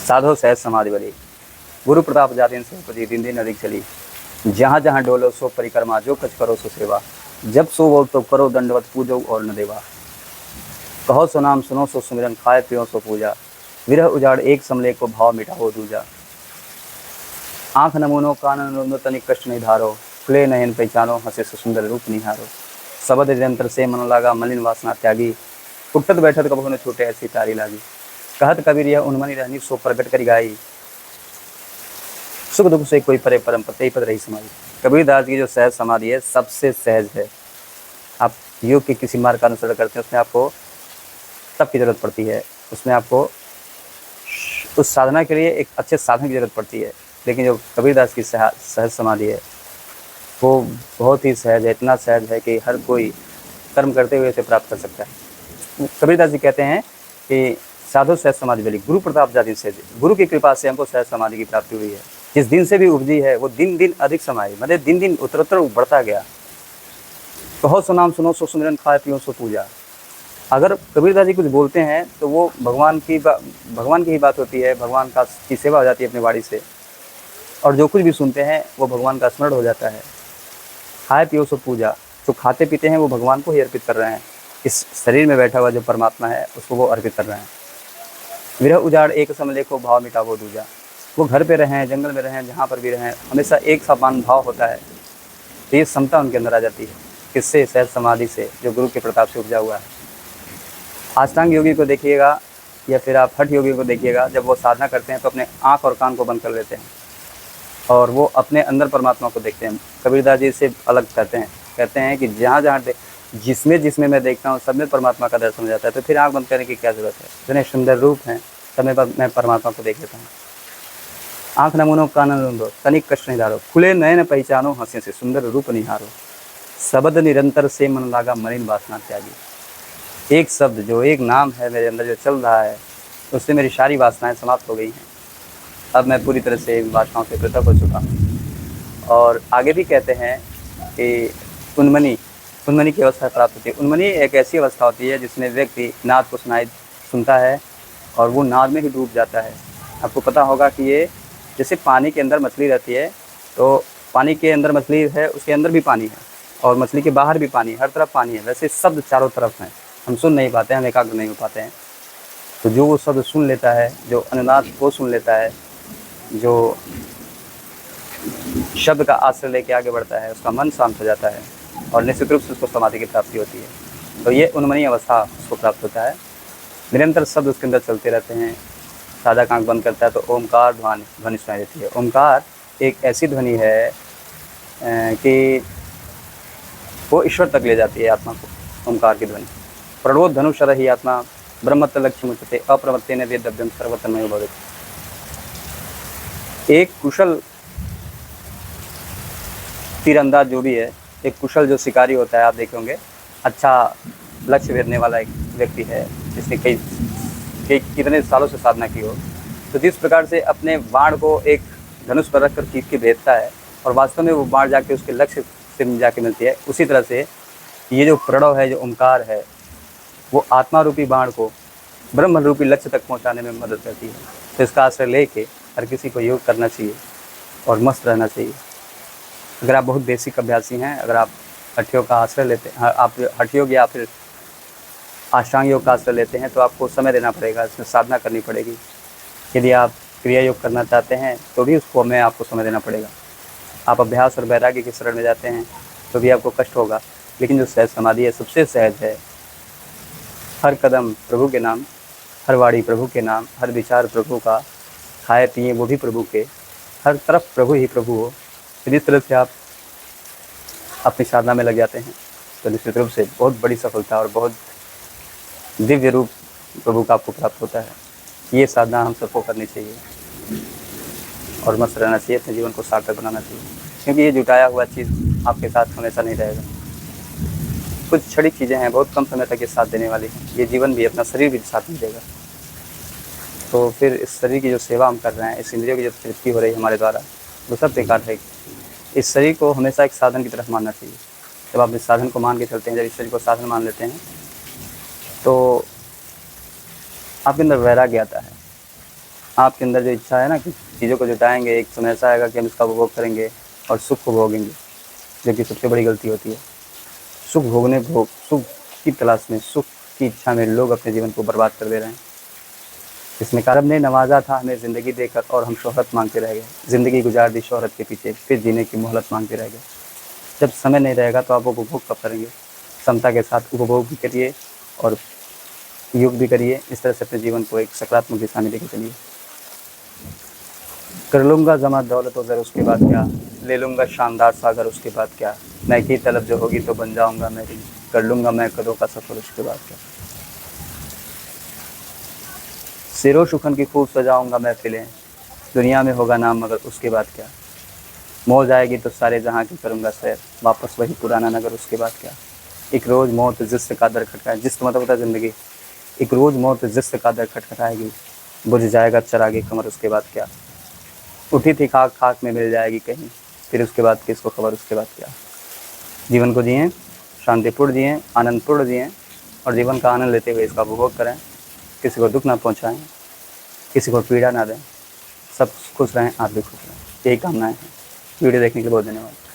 साधो सहज समाधि बली, गुरु प्रताप जातिन सेवपति दिन दिन अधिक चली। जहाँ जहाँ डोलो सो परिक्रमा, जो कछ करो सो सेवा। जब सो वो तो करो दंडवत, पूजो और न देवा। कहो सो नाम, सुनो सो सुमिरन, खाए पियो सो पूजा। विरह उजाड़ एक समले को, भाव मिटाओ दूजा। आँख नमूनो कान नूनो, तनिक कष्ट नहीं धारो। खुले नयन पहचानो, हंसे सो सुंदर रूप निहारो। सबद निरंतर से मन लागा, मलिन वासना त्यागी। उठत बैठत कबहु न छूटे, ऐसी तारी लागी। कहत कबीर यह उन्मनी रहनी, सो प्रगट करी गाई। सुख दुख से कोई परे, परम पते पद रही समाधि। कबीरदास की जो सहज समाधि है सबसे सहज है। आप योग के किसी मार्ग का अनुसरण करते हैं, उसमें आपको तप की जरूरत पड़ती है, उसमें आपको उस साधना के लिए एक अच्छे साधन की जरूरत पड़ती है। लेकिन जो कबीरदास की सहज समाधि है वो बहुत ही सहज है, इतना सहज है कि हर कोई कर्म करते हुए इसे प्राप्त कर सकता है। कबीरदास जी कहते हैं कि साधु सहज समाधि बली, गुरु प्रताप जाति से, गुरु की कृपा से हमको सहज समाधि की प्राप्ति हुई है। जिस दिन से भी उपजी है वो दिन दिन अधिक समाई, मतलब दिन दिन उत्तरोत्तर बढ़ता गया। कहो सो नाम, सुनो सो सुमिरन, खाए पियो सो पूजा। अगर कबीरदास जी कुछ बोलते हैं तो वो भगवान की ही बात होती है, भगवान की सेवा हो जाती है अपनी वाणी से। और जो कुछ भी सुनते हैं वो भगवान का स्मरण हो जाता है। खाए पियो सो पूजा, जो खाते पीते हैं वो भगवान को ही अर्पित कर रहे हैं। इस शरीर में बैठा हुआ जो परमात्मा है उसको वो अर्पित कर रहे हैं। विरह उजाड़ एक समले को, भाव मिटाओ दूजा। वो घर पे रहें, जंगल में रहें, जहाँ पर भी रहें, हमेशा एक समान भाव होता है। तो ये समता उनके अंदर आ जाती है। किससे? सहज समाधि से, जो गुरु के प्रताप से उपजा हुआ है। अष्टांग योगी को देखिएगा या फिर आप हठ योगी को देखिएगा, जब वो साधना करते हैं तो अपने आँख और कान को बंद कर लेते हैं और वो अपने अंदर परमात्मा को देखते हैं। कबीरदास जी इससे अलग कहते हैं कि जहाँ जहाँ जिसमें मैं देखता हूँ सब में परमात्मा का दर्शन हो जाता है। तो फिर आँख बंद करने की क्या जरूरत है? इतने सुंदर रूप हैं, सब में मैं परमात्मा को देख लेता हूँ। आँख नमूनो कान नूनो, तनिक कष्ट नहीं धारो। खुले नयन पहचानो, हंसे से सुंदर रूप निहारो। शब्द निरंतर से मन लागा, मलिन वासना त्यागी। एक शब्द, जो एक नाम है मेरे अंदर जो चल रहा है, उससे मेरी सारी वासनाएं समाप्त हो गई हैं। अब मैं पूरी तरह से इन वासनाओं से पृथक हो चुका हूँ। और आगे भी कहते हैं कि उन्मनी की अवस्था प्राप्त होती है। उन्मनी एक ऐसी अवस्था होती है जिसमें व्यक्ति नाद को सुनता है और वो नाद में ही डूब जाता है। आपको पता होगा कि ये जैसे पानी के अंदर मछली रहती है, तो पानी के अंदर मछली है, उसके अंदर भी पानी है और मछली के बाहर भी पानी है, हर तरफ पानी है। वैसे शब्द चारों तरफ हैं, हम सुन नहीं पाते हैं, हम एकाग्र नहीं हो पाते हैं। तो जो वो शब्द सुन लेता है, जो अनुनाद को सुन लेता है, जो शब्द का आश्रय लेके आगे बढ़ता है, उसका मन शांत हो जाता है और निश्चित रूप से उसको समाधि की प्राप्ति होती है। तो ये उन्मनी अवस्था उसको प्राप्त होता है। निरंतर शब्द उसके अंदर चलते रहते हैं। साधक आँख बंद करता है तो ओमकार ध्वनि सुनाई देती है। ओमकार एक ऐसी ध्वनि है कि वो ईश्वर तक ले जाती है आत्मा को। ओमकार की ध्वनि प्रणोद धनुषर ही आत्मा, ब्रह्मत्व लक्ष्य मुचते, अप्रमत्तेन वेदव्यम सर्वतन्मयो भवेत्। एक कुशल तीरंदाज जो भी है, एक कुशल जो शिकारी होता है, आप देखे होंगे, अच्छा लक्ष्य भेदने वाला एक व्यक्ति है जिसने कितने सालों से साधना की हो, तो जिस प्रकार से अपने बाण को एक धनुष पर रखकर खींच के भेजता है और वास्तव में वो बाण जाके उसके लक्ष्य से जाके मिलती है, उसी तरह से ये जो प्रणव है, जो ओंकार है, वो आत्मा रूपी बाण को ब्रह्म रूपी लक्ष्य तक पहुंचाने में मदद करती है। तो इसका आश्रय लेके हर किसी को योग करना चाहिए और मस्त रहना चाहिए। अगर आप बहुत बेसिक अभ्यासी हैं, अगर आप हठयोग का आश्रय लेते हैं, आप हठयोग या फिर अष्टांग योग का आश्रय लेते हैं, तो आपको समय देना पड़ेगा, इसमें साधना करनी पड़ेगी। यदि आप क्रिया योग करना चाहते हैं तो भी उसको में आपको समय देना पड़ेगा। आप अभ्यास और वैराग्य की शरण में जाते हैं तो भी आपको कष्ट होगा। लेकिन जो सहज समाधि है सबसे सहज है। हर कदम प्रभु के नाम, हर वाणी प्रभु के नाम, हर विचार प्रभु का, खाए पिए वो भी प्रभु के, हर तरफ प्रभु ही प्रभु हो। जिस तरह से आप अपनी साधना में लग जाते हैं तो निश्चित रूप से बहुत बड़ी सफलता और बहुत दिव्य रूप प्रभु का आपको प्राप्त होता है। ये साधना हम सबको करनी चाहिए और मस्त रहना चाहिए, अपने जीवन को सार्थक बनाना चाहिए, क्योंकि ये जुटाया हुआ चीज़ आपके साथ हमेशा नहीं रहेगा। कुछ क्षणिक चीज़ें हैं, बहुत कम समय तक ये साथ देने वाली हैं। ये जीवन भी, अपना शरीर भी साथ नहीं देगा। तो फिर इस शरीर की जो सेवा हम कर रहे हैं, इस इंद्रियों की जो तृप्ति हो रही है हमारे द्वारा, वो सब बेकार है। इस शरीर को हमेशा एक साधन की तरफ मानना चाहिए। जब आप इस साधन को मान के चलते हैं, जब इस शरीर को साधन मान लेते हैं, तो आपके अंदर वैराग्य आता है। आपके अंदर जो इच्छा है ना कि चीज़ों को जुटाएंगे, एक समय ऐसा आएगा कि हम इसका उपभोग करेंगे और सुख को भोगेंगे, जो कि सबसे बड़ी गलती होती है। सुख की तलाश में, सुख की इच्छा में लोग अपने जीवन को बर्बाद कर दे रहे हैं। इसमें रब ने नवाजा था हमें ज़िंदगी देकर और हम शोहरत मांगते रह गए। ज़िंदगी गुजार दी शोहरत के पीछे, फिर जीने की मोहलत मांगते रह गए। जब समय नहीं रहेगा तो आप उपभोग कब करेंगे? क्षमता के साथ उपभोग भी करिए और योग भी करिए। इस तरह से अपने जीवन को एक सकारात्मक दिशा में लेकर चलिए। कर लूँगा जमा दौलत व ज़र, उसके बाद क्या? ले लूँगा शानदार सागर, उसके बाद क्या? मैं की तलब जो होगी तो बन जाऊँगा मेरी, कर लूँगा मैं कदों का सफ़र, उसके बाद क्या? सिरो शुखन की खूब सजाऊँगा महफिलें, दुनिया में होगा नाम मगर उसके बाद क्या? मौज आएगी तो सारे जहाँ की करूँगा सैर, वापस वही पुराना नगर, उसके बाद क्या? एक रोज़ मौत जिस्म का दर खटकाए, जिस्म मतलब होता है ज़िंदगी। एक रोज़ मौत जिस्म का दर खटखटाएगी, बुझ जाएगा चरागे कमर, उसके बाद क्या? उठी थी खाक खाक में मिल जाएगी कहीं, फिर उसके बाद किसको खबर, उसके बाद क्या? जीवन को जिएँ, शांतिपूर्ण जिएँ, आनंदपूर्ण जिएँ और जीवन का आनंद लेते हुए इसका उपभोग करें। किसी को दुख ना पहुँचाएँ, किसी को पीड़ा ना दें, सब खुश रहें, आप भी खुश रहें। यही कामनाएँ हैं। वीडियो देखने के लिए बहुत धन्यवाद।